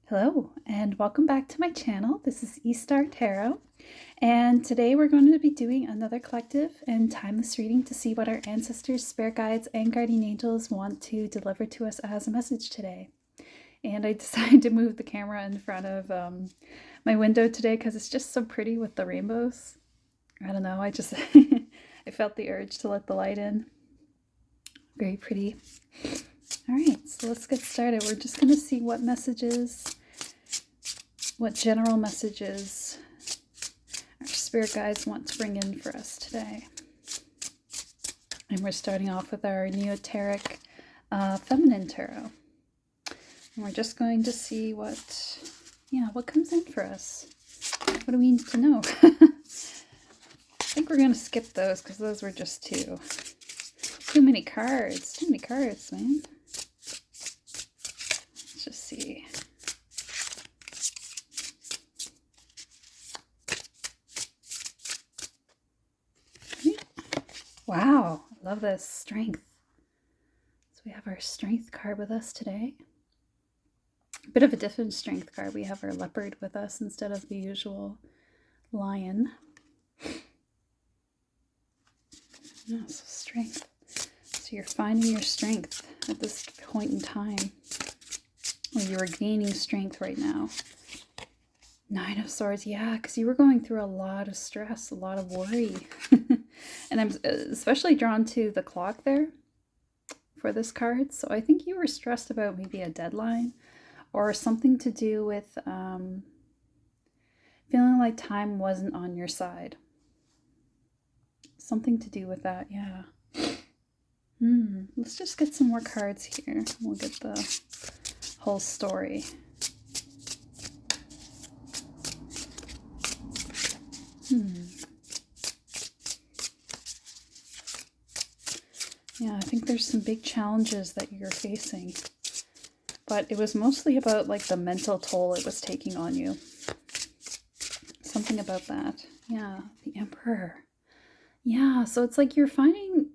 Hello and welcome back to my channel. This is E-Star Tarot, and today we're going to be doing another collective and timeless reading to see what our ancestors, spirit guides, and guardian angels want to deliver to us as a message today. And I decided to move the camera in front of my window today because it's just so pretty with the rainbows. I don't know, I just I felt the urge to let the light in. Very pretty. Alright, so let's get started. We're just going to see what general messages our spirit guides want to bring in for us today. And we're starting off with our Neoteric Feminine Tarot. And we're just going to see what comes in for us. What do we need to know? I think we're going to skip those because those were just too many cards. Too many cards, man. Let's just see. Wow, I love this. Strength. So we have our Strength card with us today. A bit of a different Strength card. We have our Leopard with us instead of the usual Lion. Oh, so Strength. So you're finding your strength at this point in time. Or you're gaining strength right now. Nine of Swords, yeah, because you were going through a lot of stress, a lot of worry. And I'm especially drawn to the clock there for this card. So I think you were stressed about maybe a deadline or something to do with feeling like time wasn't on your side. Something to do with that, yeah. Let's just get some more cards here. We'll get the whole story. Yeah, I think there's some big challenges that you're facing. But it was mostly about like the mental toll it was taking on you. Something about that. Yeah, the Emperor. Yeah, so it's like you're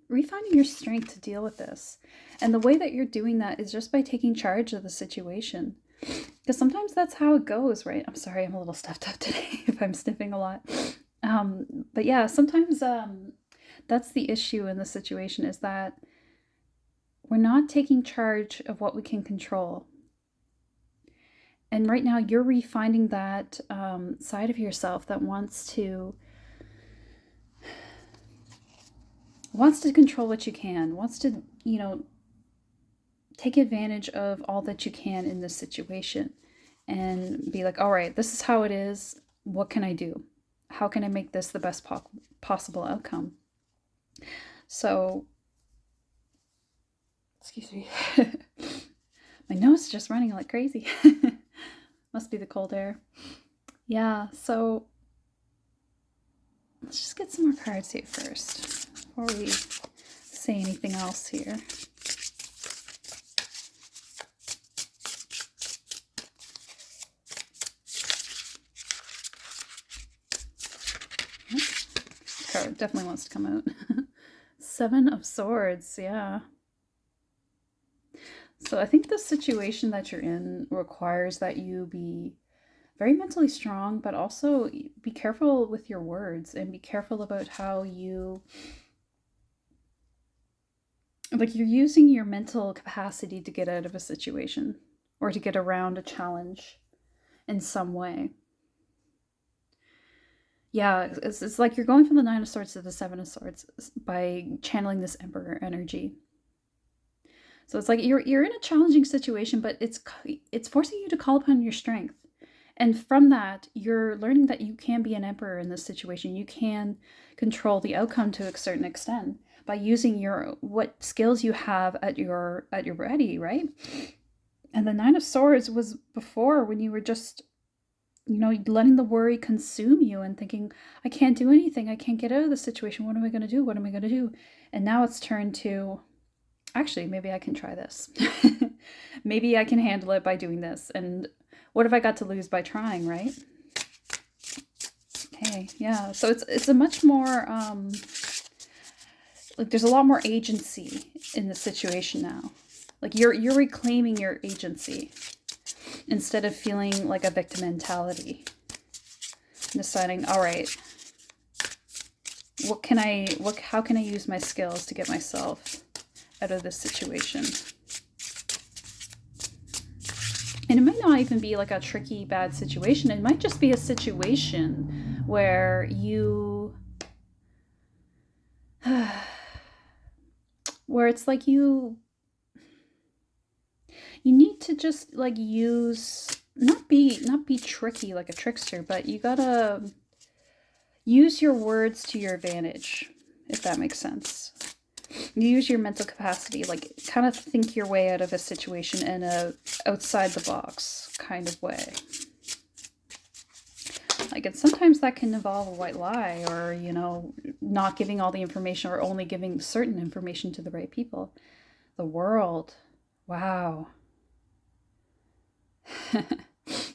refining your strength to deal with this. And the way that you're doing that is just by taking charge of the situation. Because sometimes that's how it goes, right? I'm sorry, I'm a little stuffed up today if I'm sniffing a lot. But yeah, sometimes that's the issue in the situation, is that we're not taking charge of what we can control. And right now you're refining that side of yourself that wants to control what you can, wants to, take advantage of all that you can in this situation and be like, all right, this is how it is. What can I do? How can I make this the best possible outcome? So, excuse me. My nose is just running like crazy. Must be the cold air. Yeah, so let's just get some more cards here first before we say anything else here. This card definitely wants to come out. Seven of Swords, yeah. So I think the situation that you're in requires that you be very mentally strong, but also be careful with your words and be careful about how you're using your mental capacity to get out of a situation or to get around a challenge in some way. Yeah, it's like you're going from the Nine of Swords to the Seven of Swords by channeling this Emperor energy. So it's like you're in a challenging situation, but it's forcing you to call upon your strength. And from that, you're learning that you can be an emperor in this situation. You can control the outcome to a certain extent by using what skills you have at your ready, right? And the Nine of Swords was before, when you were just, letting the worry consume you and thinking, I can't do anything. I can't get out of the situation. What am I going to do? What am I going to do? And now it's turned to, actually, maybe I can try this. Maybe I can handle it by doing this. And what have I got to lose by trying, right? Okay, yeah. So it's a much more, there's a lot more agency in the situation now. Like you're reclaiming your agency. instead of feeling like a victim mentality. Deciding, all right, how can I use my skills to get myself out of this situation? And it might not even be like a tricky, bad situation. It might just be a situation where where it's like you need to just like not be tricky like a trickster, but you gotta use your words to your advantage, if that makes sense. You use your mental capacity, like kind of think your way out of a situation in a outside the box kind of way. Like, and sometimes that can involve a white lie, or, not giving all the information, or only giving certain information to the right people. The world. Wow.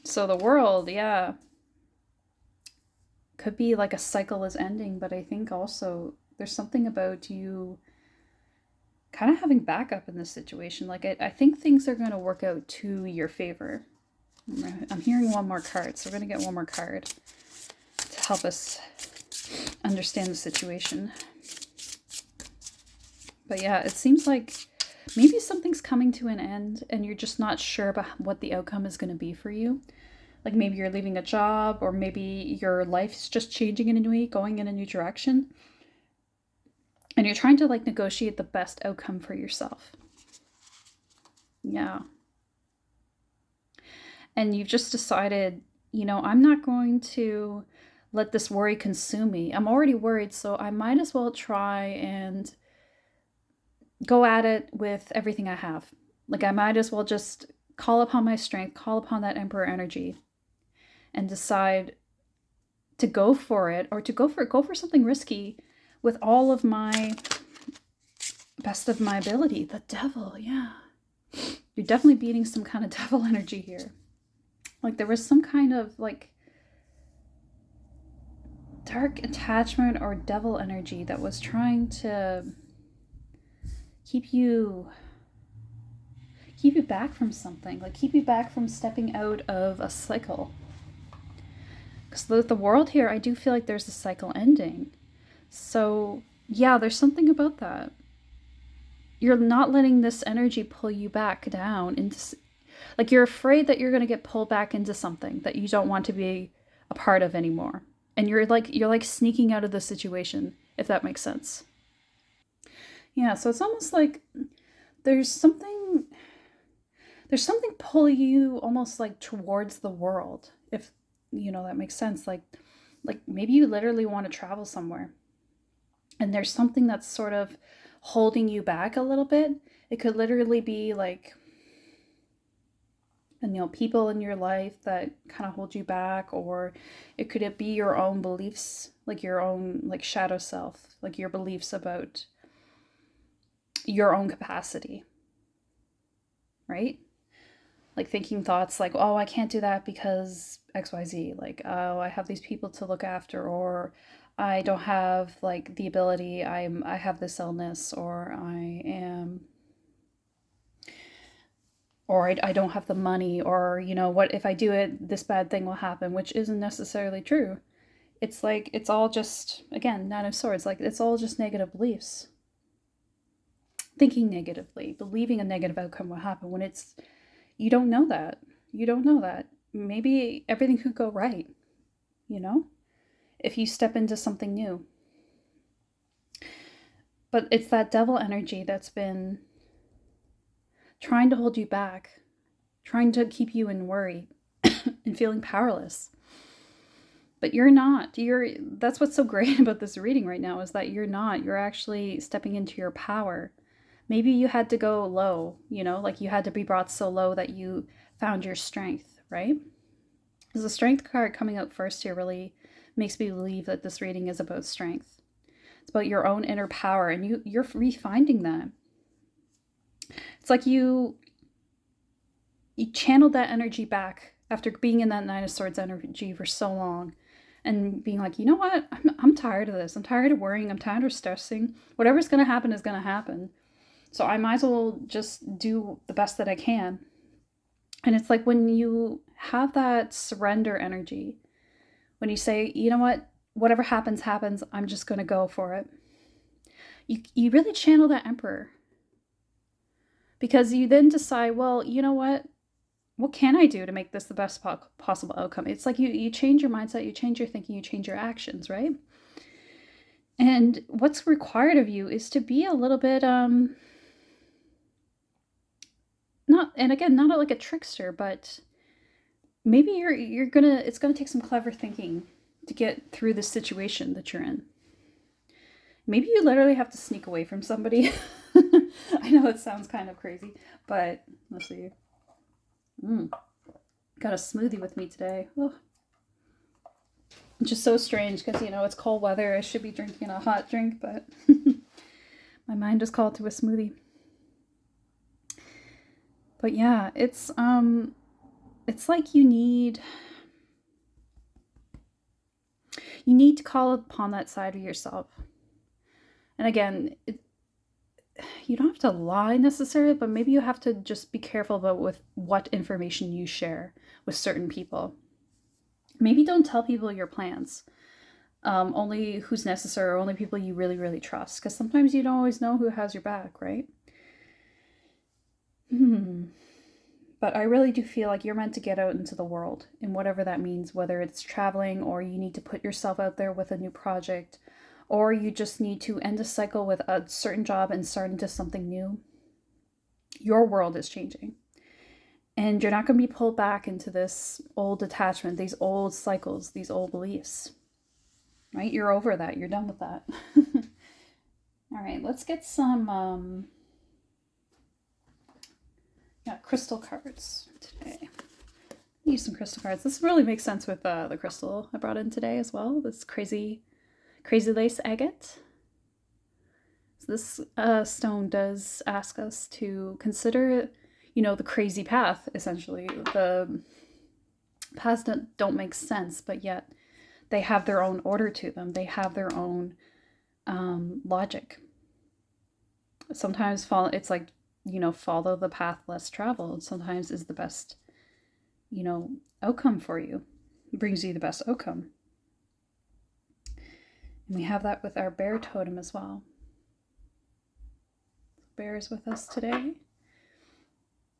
So the world, yeah, could be like a cycle is ending, but I think also there's something about you kind of having backup in this situation. Like, I think things are going to work out to your favor. I'm hearing one more card, so we're going to get one more card to help us understand the situation. But yeah, it seems like maybe something's coming to an end and you're just not sure about what the outcome is going to be for you. Like, maybe you're leaving a job, or maybe your life's just changing in a new way, going in a new direction. And you're trying to like negotiate the best outcome for yourself. Yeah. And you've just decided, I'm not going to let this worry consume me. I'm already worried, so I might as well try and go at it with everything I have. Like, I might as well just call upon my strength, call upon that Emperor energy, and decide to go for it, or to go for something risky with all of my best of my ability. The devil, yeah. You're definitely beating some kind of devil energy here. Like, there was some kind of like dark attachment or devil energy that was trying to keep you back from something, like keep you back from stepping out of a cycle. Because the world here, I do feel like there's a cycle ending. So yeah, there's something about that. You're not letting this energy pull you back down into, like, you're afraid that you're going to get pulled back into something that you don't want to be a part of anymore. And you're like sneaking out of the situation, if that makes sense. Yeah, so it's almost like there's something pulling you almost like towards the world, if that makes sense. Like maybe you literally want to travel somewhere, and there's something that's sort of holding you back a little bit. It could literally be like, people in your life that kind of hold you back, or it could be your own beliefs, like your own like shadow self, like your beliefs about your own capacity, right? Like thinking thoughts like, oh, I can't do that because XYZ, like, oh, I have these people to look after, or I don't have like the ability, I have this illness, or I don't have the money, or what if I do it, this bad thing will happen, which isn't necessarily true. It's like, it's all just, again, Nine of Swords, like it's all just negative beliefs. Thinking negatively, believing a negative outcome will happen when you don't know that. Maybe everything could go right, if you step into something new. But it's that devil energy that's been trying to hold you back, trying to keep you in worry and feeling powerless. But you're not. That's what's so great about this reading right now, is that you're not. You're actually stepping into your power. Maybe you had to go low, like you had to be brought so low that you found your strength, right? Because the strength card coming out first here really makes me believe that this reading is about strength. It's about your own inner power, and you're refinding that. It's like you channeled that energy back after being in that Nine of Swords energy for so long, and being like, you know what? I'm tired of this. I'm tired of worrying. I'm tired of stressing. Whatever's going to happen is going to happen. So I might as well just do the best that I can. And it's like when you have that surrender energy, when you say, you know what, whatever happens, happens, I'm just going to go for it. You really channel that emperor, because you then decide, well, you know what can I do to make this the best possible outcome? It's like you change your mindset, you change your thinking, you change your actions, right? And what's required of you is to be a little bit not, and again, not like a trickster, but maybe it's gonna take some clever thinking to get through the situation that you're in. Maybe you literally have to sneak away from somebody. I know it sounds kind of crazy, but let's see. Got a smoothie with me today. Oh. It's just so strange because, it's cold weather. I should be drinking a hot drink, but my mind is called to a smoothie. But yeah, it's like you need to call upon that side of yourself. And again, you don't have to lie necessarily, but maybe you have to just be careful about with what information you share with certain people. Maybe don't tell people your plans. Only who's necessary, or only people you really, really trust. Because sometimes you don't always know who has your back, right? But I really do feel like you're meant to get out into the world, and whatever that means, whether it's traveling, or you need to put yourself out there with a new project, or you just need to end a cycle with a certain job and start into something new. Your world is changing. And you're not going to be pulled back into this old attachment, these old cycles, these old beliefs. Right? You're over that. You're done with that. All right, let's get some crystal cards today. Use some crystal cards. This really makes sense with the crystal I brought in today as well. This crazy lace agate. So this stone does ask us to consider, the crazy path, essentially. The paths that don't make sense, but yet they have their own order to them. They have their own logic. Sometimes it's like, follow the path less traveled. Sometimes is the best, outcome for you. It brings you the best outcome. And we have that with our bear totem as well. Bear is with us today.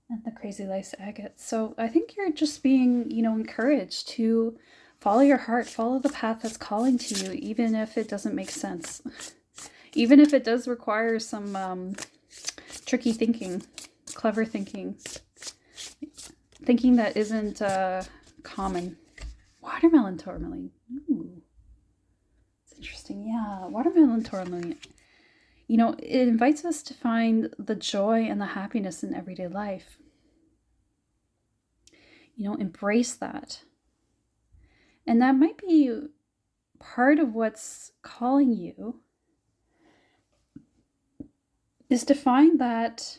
And the crazy lace agate. So I think you're just being, encouraged to follow your heart, follow the path that's calling to you, even if it doesn't make sense. Even if it does require some tricky thinking, clever thinking that isn't common. Watermelon tourmaline. Ooh. It's interesting. Yeah, watermelon tourmaline. It invites us to find the joy and the happiness in everyday life. Embrace that. And that might be part of what's calling you, is to find that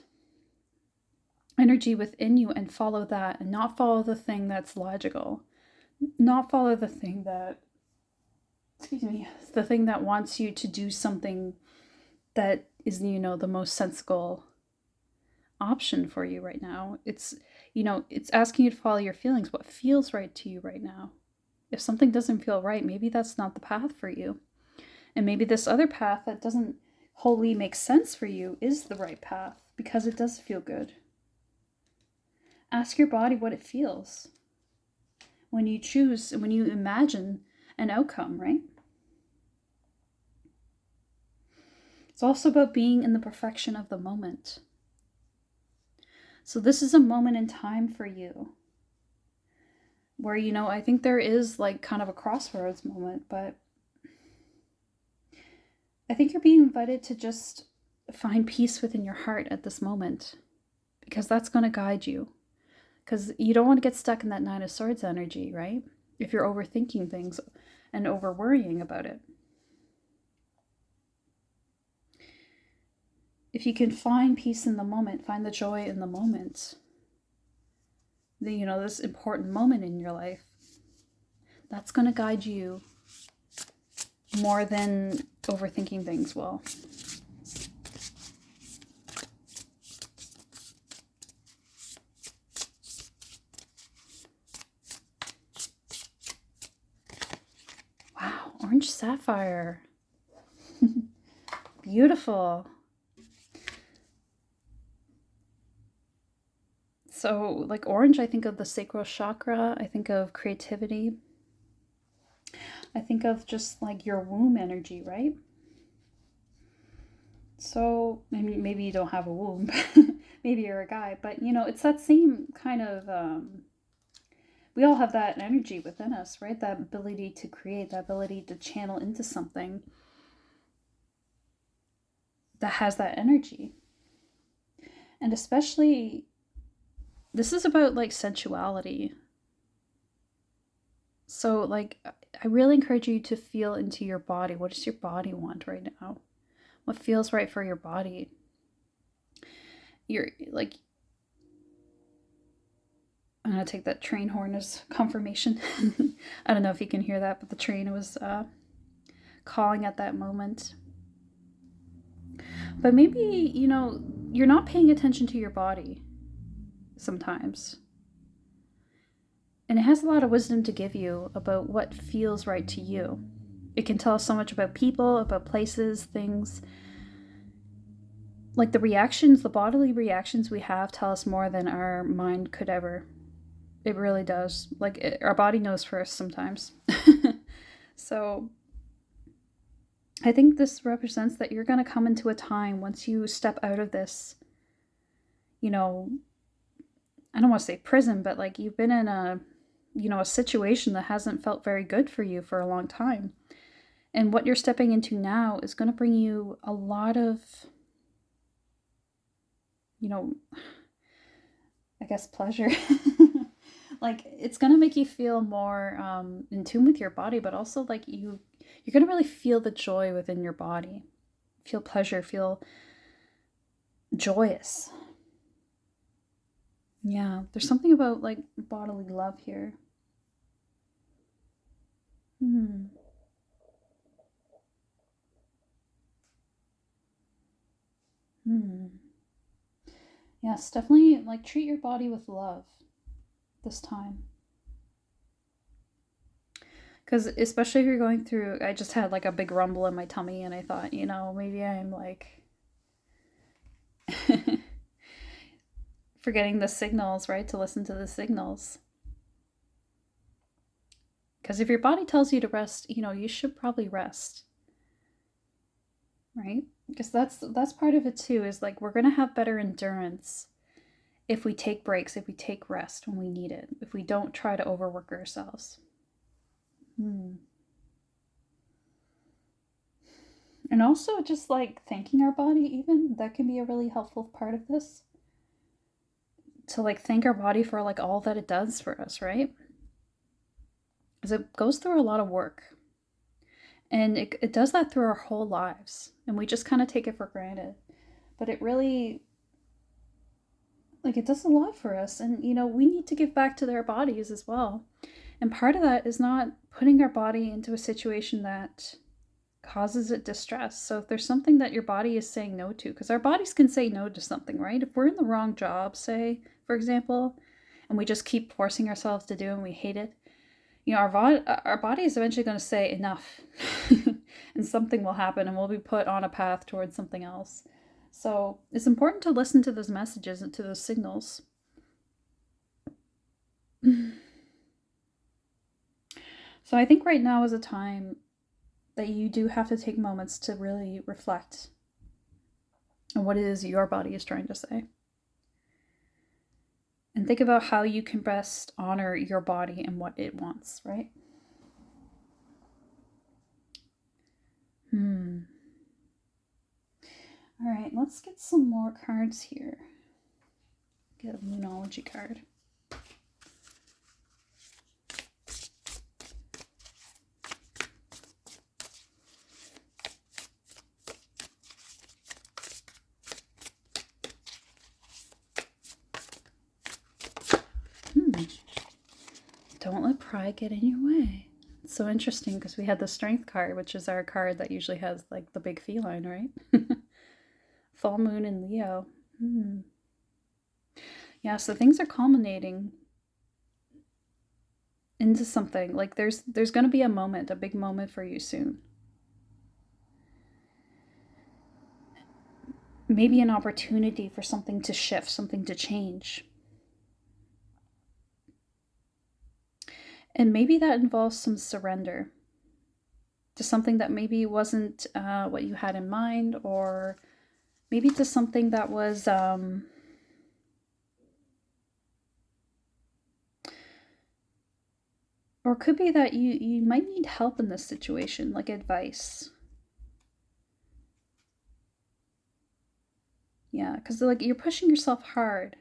energy within you and follow that, and not follow the thing that's logical. Not follow the thing that, the thing that wants you to do something that is, the most sensible option for you right now. It's, it's asking you to follow your feelings, what feels right to you right now. If something doesn't feel right, maybe that's not the path for you. And maybe this other path that doesn't wholly make sense for you is the right path, because it does feel good. Ask your body what it feels when you choose, when you imagine an outcome, right? It's also about being in the perfection of the moment. So this is a moment in time for you where, I think there is like kind of a crossroads moment, but I think you're being invited to just find peace within your heart at this moment, because that's going to guide you. Because you don't want to get stuck in that Nine of Swords energy, right? If you're overthinking things and over worrying about it. If you can find peace in the moment, find the joy in the moment, this important moment in your life, that's going to guide you more than overthinking things will. orange sapphire. Beautiful. So, like orange, I think of the sacral chakra. I think of creativity. I think of just like your womb energy, right? So, I mean, maybe you don't have a womb. Maybe you're a guy, but you know, it's that same kind of we all have that energy within us, right? That ability to create, that ability to channel into something that has that energy. And especially, this is about like sensuality. So, like, I really encourage you to feel into your body. What does your body want right now? What feels right for your body? You're like, I'm gonna take that train horn as confirmation. I don't know if you can hear that, but the train was calling at that moment. But maybe, you know, you're not paying attention to your body sometimes. And it has a lot of wisdom to give you about what feels right to you. It can tell us so much about people, about places, things. Like the reactions, the bodily reactions we have tell us more than our mind could ever. It really does. Our body knows first sometimes. So I think this represents that you're going to come into a time once you step out of this, you know, I don't want to say prison, but like you've been in a, you know, a situation that hasn't felt very good for you for a long time. And what you're stepping into now is going to bring you a lot of, you know, I guess pleasure. Like it's going to make you feel more in tune with your body, but also like you're going to really feel the joy within your body. Feel pleasure, feel joyous. Yeah, there's something about like bodily love here. Hmm. Hmm. Yes, definitely like treat your body with love this time. Because especially if you're going through, I just had like a big rumble in my tummy and I thought, you know, maybe I'm like forgetting the signals, right? To listen to the signals. Because if your body tells you to rest, you know, you should probably rest, right? Because that's part of it too, is like we're gonna have better endurance if we take breaks, if we take rest when we need it, if we don't try to overwork ourselves. Hmm. And also just like thanking our body, even that can be a really helpful part of this. To like thank our body for like all that it does for us, right? Because it goes through a lot of work. And it does that through our whole lives. And we just kind of take it for granted. But it really, like, it does a lot for us. And, you know, we need to give back to their bodies as well. And part of that is not putting our body into a situation that causes it distress. So if there's something that your body is saying no to, because our bodies can say no to something, right? If we're in the wrong job, say, for example, and we just keep forcing ourselves to do and we hate it, you know, our body is eventually going to say enough and something will happen and we'll be put on a path towards something else. So it's important to listen to those messages and to those signals. So I think right now is a time that you do have to take moments to really reflect on what it is your body is trying to say. And think about how you can best honor your body and what it wants, right? All right, let's get some more cards here. Get a Moonology card. Don't let pride get in your way. It's so interesting because we had the Strength card, which is our card that usually has like the big feline, right? Full moon in Leo. Yeah, so things are culminating into something. Like there's going to be a moment, a big moment for you soon. Maybe an opportunity for something to shift, something to change. And maybe that involves some surrender to something that maybe wasn't what you had in mind, or maybe to something that was or it could be that you might need help in this situation, like advice. Yeah, because like you're pushing yourself hard.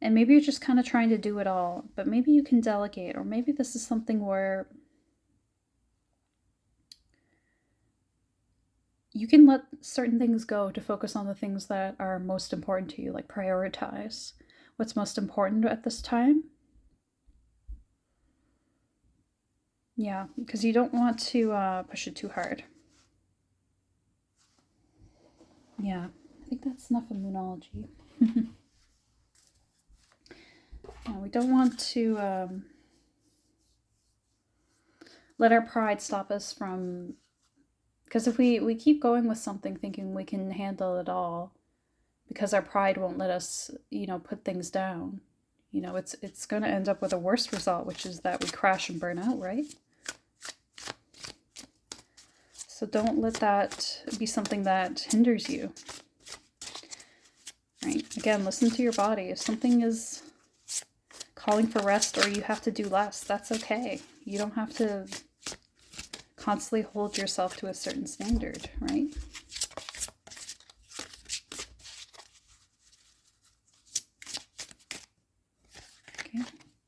And maybe you're just kind of trying to do it all, but maybe you can delegate, or maybe this is something where you can let certain things go to focus on the things that are most important to you, like prioritize what's most important at this time. Yeah, because you don't want to push it too hard. Yeah, I think that's enough of Moonology. Yeah, we don't want to let our pride stop us from, because if we keep going with something thinking we can handle it all, because our pride won't let us, put things down, it's going to end up with a worse result, which is that we crash and burn out, right? So don't let that be something that hinders you. Right? Again, listen to your body. If something is calling for rest or you have to do less, that's okay. You don't have to constantly hold yourself to a certain standard, right? Okay.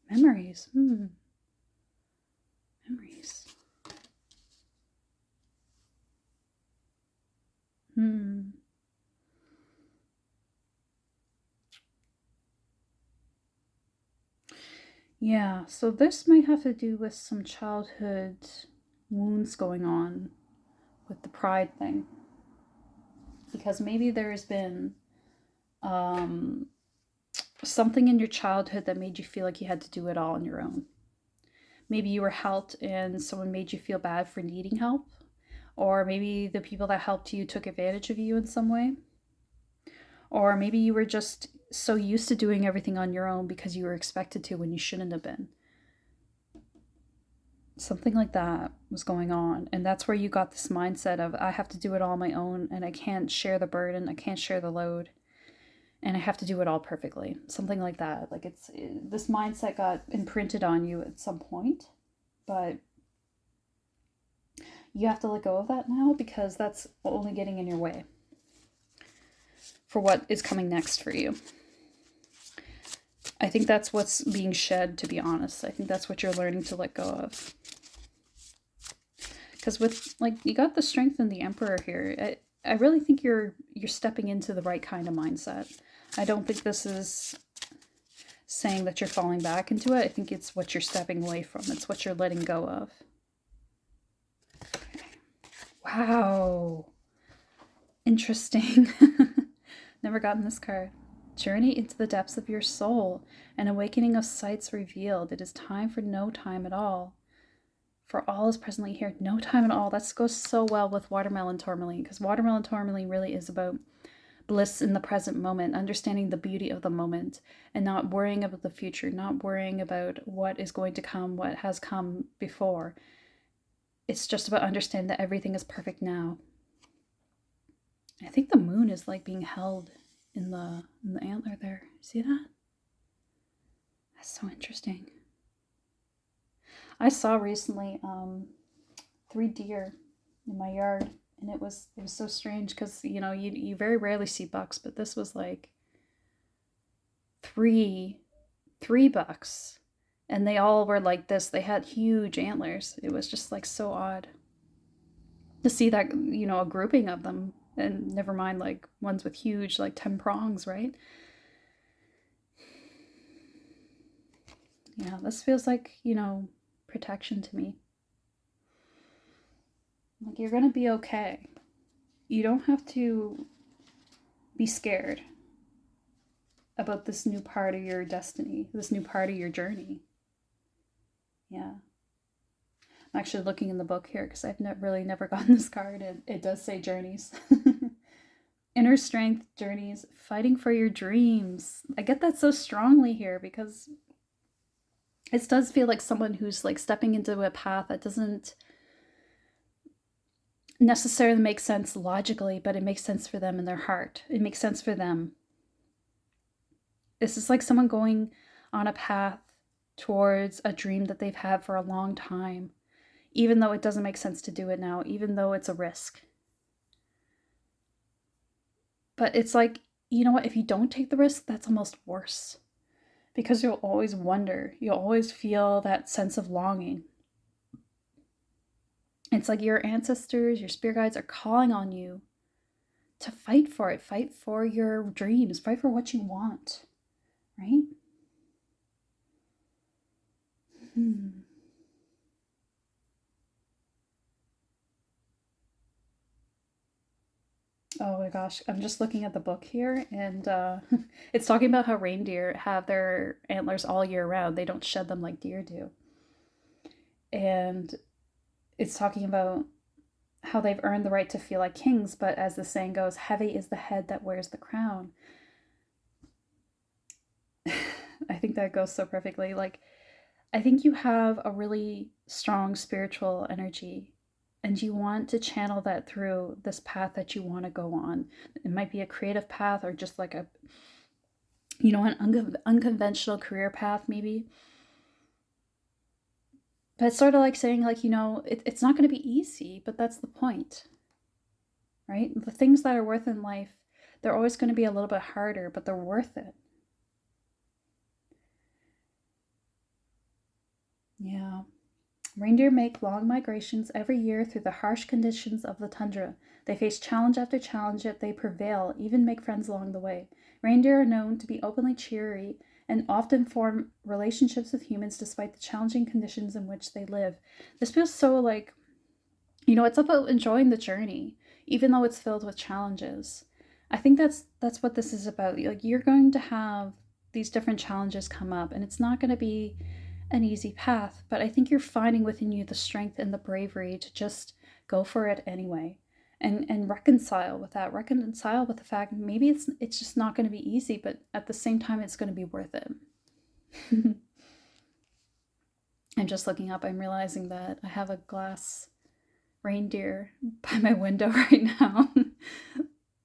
Memories. Memories. Yeah, so this might have to do with some childhood wounds going on with the pride thing. Because maybe there's been something in your childhood that made you feel like you had to do it all on your own. Maybe you were helped and someone made you feel bad for needing help. Or maybe the people that helped you took advantage of you in some way. Or maybe you were just so used to doing everything on your own because you were expected to when you shouldn't have been. Something like that was going on. And that's where you got this mindset of, I have to do it all on my own and I can't share the burden, I can't share the load, and I have to do it all perfectly. Something like that. Like this mindset got imprinted on you at some point, but you have to let go of that now because that's only getting in your way for what is coming next for you. I think that's what's being shed, to be honest. I think that's what you're learning to let go of. Because with, like, you got the strength in the Emperor here. I really think you're stepping into the right kind of mindset. I don't think this is saying that you're falling back into it. I think it's what you're stepping away from. It's what you're letting go of. Okay. Wow. Interesting. Never gotten this card. Journey into the depths of your soul. An awakening of sights revealed. It is time for no time at all. For all is presently here. No time at all. That goes so well with Watermelon Tourmaline, because Watermelon Tourmaline really is about bliss in the present moment, understanding the beauty of the moment, and not worrying about the future, not worrying about what is going to come, what has come before. It's just about understanding that everything is perfect now. I think the moon is like being held in the antler there. See that? That's so interesting. I saw recently 3 deer in my yard, and it was so strange because you very rarely see bucks, but this was like three bucks, and they all were like this. They had huge antlers. It was just like so odd to see that, a grouping of them, and never mind like ones with huge like 10 prongs, right? Yeah, this feels like, protection to me. Like, you're gonna be okay. You don't have to be scared about this new part of your destiny, this new part of your journey. Yeah. I'm actually looking in the book here because I've really never gotten this card, and it does say journeys. Inner strength, journeys, fighting for your dreams. I get that so strongly here because it does feel like someone who's like stepping into a path that doesn't necessarily make sense logically, but it makes sense for them in their heart. It makes sense for them. This is like someone going on a path towards a dream that they've had for a long time, even though it doesn't make sense to do it now, even though it's a risk. But it's like, you know what? If you don't take the risk, that's almost worse. Because you'll always wonder. You'll always feel that sense of longing. It's like your ancestors, your spirit guides are calling on you to fight for it. Fight for your dreams. Fight for what you want. Right? Oh my gosh, I'm just looking at the book here, and it's talking about how reindeer have their antlers all year round. They don't shed them like deer do. And it's talking about how they've earned the right to feel like kings, but as the saying goes, heavy is the head that wears the crown. I think that goes so perfectly. Like, I think you have a really strong spiritual energy, and you want to channel that through this path that you want to go on. It might be a creative path or just like an unconventional career path, maybe. But it's sort of like saying, like, it's not going to be easy, but that's the point, right? The things that are worth in life, they're always going to be a little bit harder, but they're worth it. Yeah. Reindeer make long migrations every year through the harsh conditions of the tundra. They face challenge after challenge, yet they prevail, even make friends along the way. Reindeer are known to be openly cheery and often form relationships with humans despite the challenging conditions in which they live. This feels so like, it's about enjoying the journey, even though it's filled with challenges. I think that's what this is about. Like, you're going to have these different challenges come up, and it's not going to be an easy path, but I think you're finding within you the strength and the bravery to just go for it anyway, and reconcile with that. Reconcile with the fact maybe it's just not going to be easy, but at the same time it's going to be worth it. I'm just looking up. I'm realizing that I have a glass reindeer by my window right now.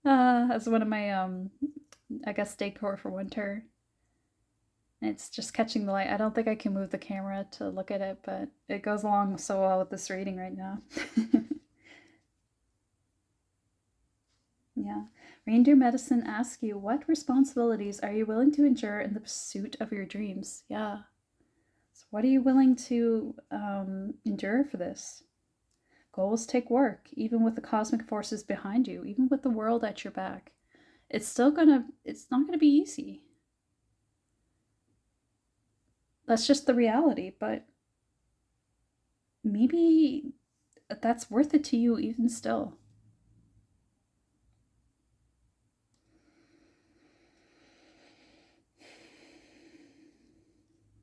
As one of my I guess decor for winter. It's just catching the light. I don't think I can move the camera to look at it, but it goes along so well with this reading right now. Yeah. Reindeer medicine asks you, what responsibilities are you willing to endure in the pursuit of your dreams? Yeah. So what are you willing to endure for this? Goals take work, even with the cosmic forces behind you, even with the world at your back. It's not gonna be easy. That's just the reality, but maybe that's worth it to you even still.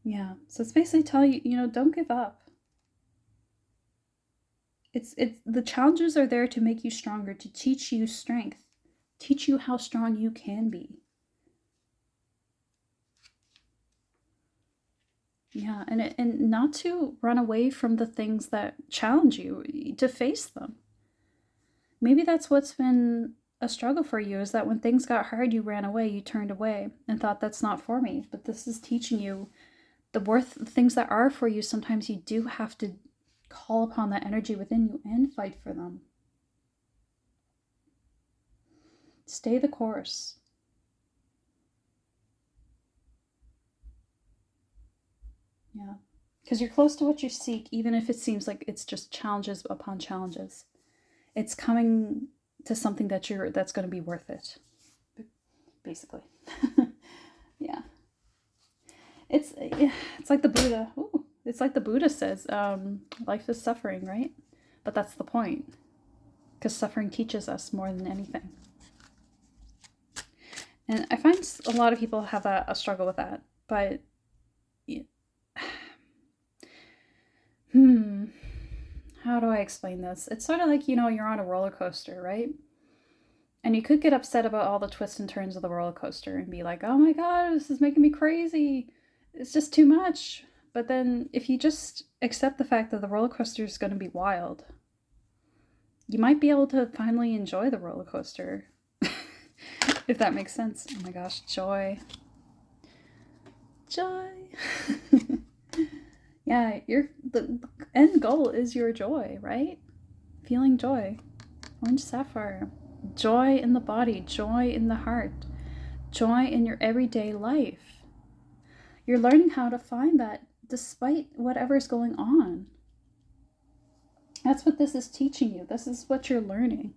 Yeah. So it's basically telling you, don't give up. It's the challenges are there to make you stronger, to teach you strength, teach you how strong you can be. Yeah, and not to run away from the things that challenge you, to face them. Maybe that's what's been a struggle for you, is that when things got hard, you ran away, you turned away and thought that's not for me. But this is teaching you the things that are for you. Sometimes you do have to call upon that energy within you and fight for them. Stay the course. Yeah. Because you're close to what you seek, even if it seems like it's just challenges upon challenges. It's coming to something that's going to be worth it. Basically. Yeah. It's like the Buddha. Ooh, it's like the Buddha says, life is suffering, right? But that's the point. Because suffering teaches us more than anything. And I find a lot of people have a struggle with that. But how do I explain this? It's sort of like, you're on a roller coaster, right? And you could get upset about all the twists and turns of the roller coaster and be like, oh my God, this is making me crazy. It's just too much. But then if you just accept the fact that the roller coaster is going to be wild, you might be able to finally enjoy the roller coaster. If that makes sense. Oh my gosh, joy. Joy. Yeah, the end goal is your joy, right? Feeling joy. Orange sapphire. Joy in the body, joy in the heart, joy in your everyday life. You're learning how to find that despite whatever's going on. That's what this is teaching you. This is what you're learning.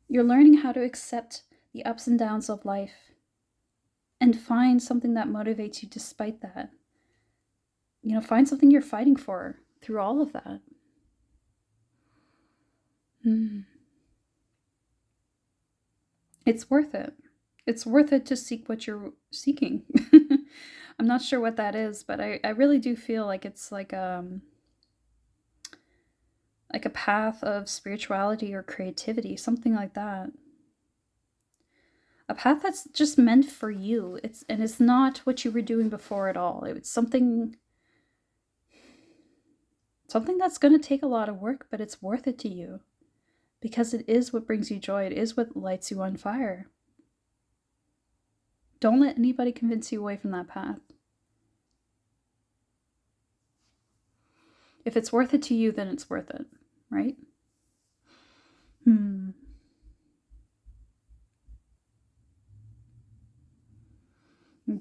You're learning how to accept the ups and downs of life and find something that motivates you despite that. Find something you're fighting for through all of that. It's worth it. It's worth it to seek what you're seeking. I'm not sure what that is, but I really do feel like it's like a path of spirituality or creativity, something like that. A path that's just meant for you. It's not what you were doing before at all. It's something that's going to take a lot of work, but it's worth it to you. Because it is what brings you joy. It is what lights you on fire. Don't let anybody convince you away from that path. If it's worth it to you, then it's worth it, right?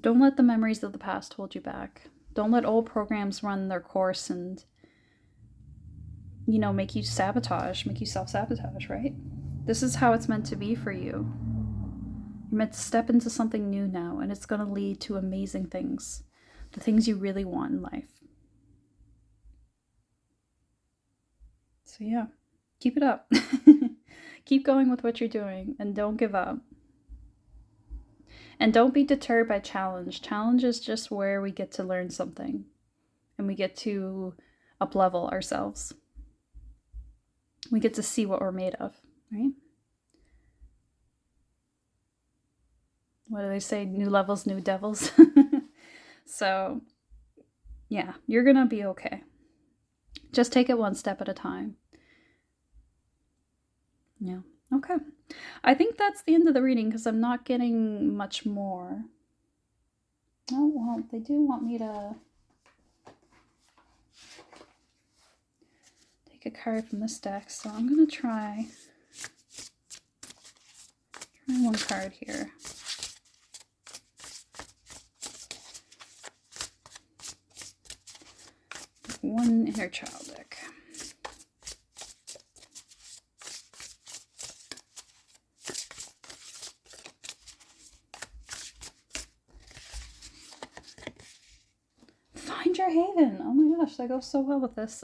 Don't let the memories of the past hold you back. Don't let old programs run their course and make you self-sabotage, right? This is how it's meant to be for you. You're meant to step into something new now, and it's going to lead to amazing things. The things you really want in life. So yeah, keep it up. Keep going with what you're doing, and don't give up. And don't be deterred by challenge. Challenge is just where we get to learn something, and we get to up-level ourselves. We get to see what we're made of, right? What do they say? New levels, new devils. So, yeah, you're going to be okay. Just take it one step at a time. Yeah, okay. I think that's the end of the reading because I'm not getting much more. Oh, well, they do want me to take a card from this deck, so I'm going to try one card here. One inner child deck. Find your haven. Oh my gosh, that goes so well with this.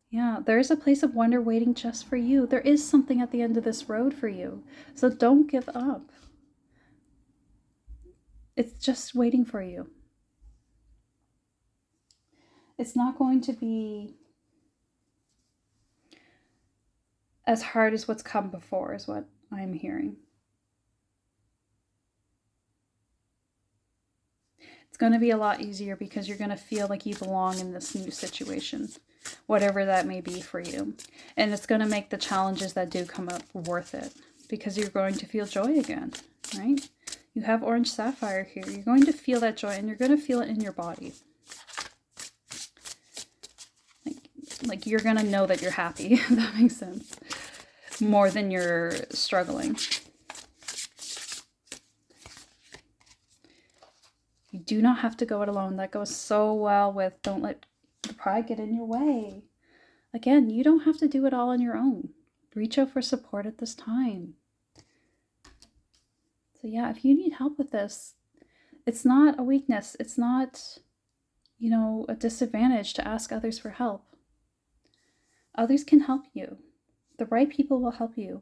Yeah, there is a place of wonder waiting just for you. There is something at the end of this road for you. So don't give up. It's just waiting for you. It's not going to be as hard as what's come before, is what I'm hearing. It's going to be a lot easier because you're going to feel like you belong in this new situation, whatever that may be for you. And it's going to make the challenges that do come up worth it because you're going to feel joy again, right? You have orange sapphire here. You're going to feel that joy and you're going to feel it in your body. Like you're going to know that you're happy, if that makes sense, more than you're struggling. You do not have to go it alone. That goes so well with don't let the pride get in your way. Again, you don't have to do it all on your own. Reach out for support at this time. So yeah, if you need help with this, it's not a weakness. It's not, a disadvantage to ask others for help. Others can help you. The right people will help you.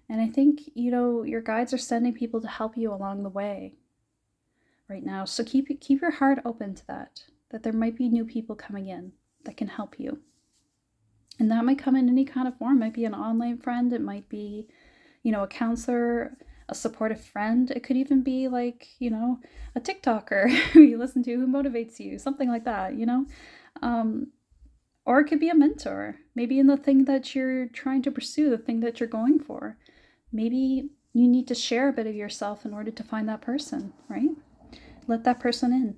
And I think, your guides are sending people to help you along the way right now. So keep your heart open to that there might be new people coming in that can help you. And that might come in any kind of form. It might be an online friend. It might be, a counselor, a supportive friend. It could even be like, a TikToker who you listen to who motivates you, something like that, Or it could be a mentor, maybe in the thing that you're trying to pursue, the thing that you're going for. Maybe you need to share a bit of yourself in order to find that person, right? Let that person in.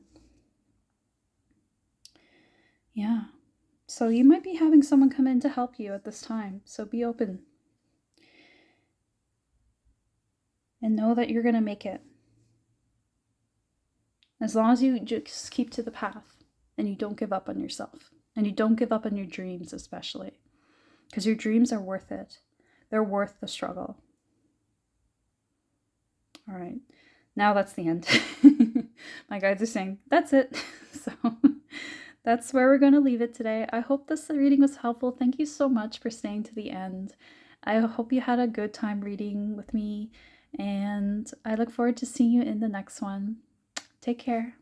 Yeah. So you might be having someone come in to help you at this time. So be open. And know that you're going to make it. As long as you just keep to the path and you don't give up on yourself. And you don't give up on your dreams, especially. Because your dreams are worth it. They're worth the struggle. All right. Now that's the end. My guides are saying, that's it. So that's where we're going to leave it today. I hope this reading was helpful. Thank you so much for staying to the end. I hope you had a good time reading with me. And I look forward to seeing you in the next one. Take care.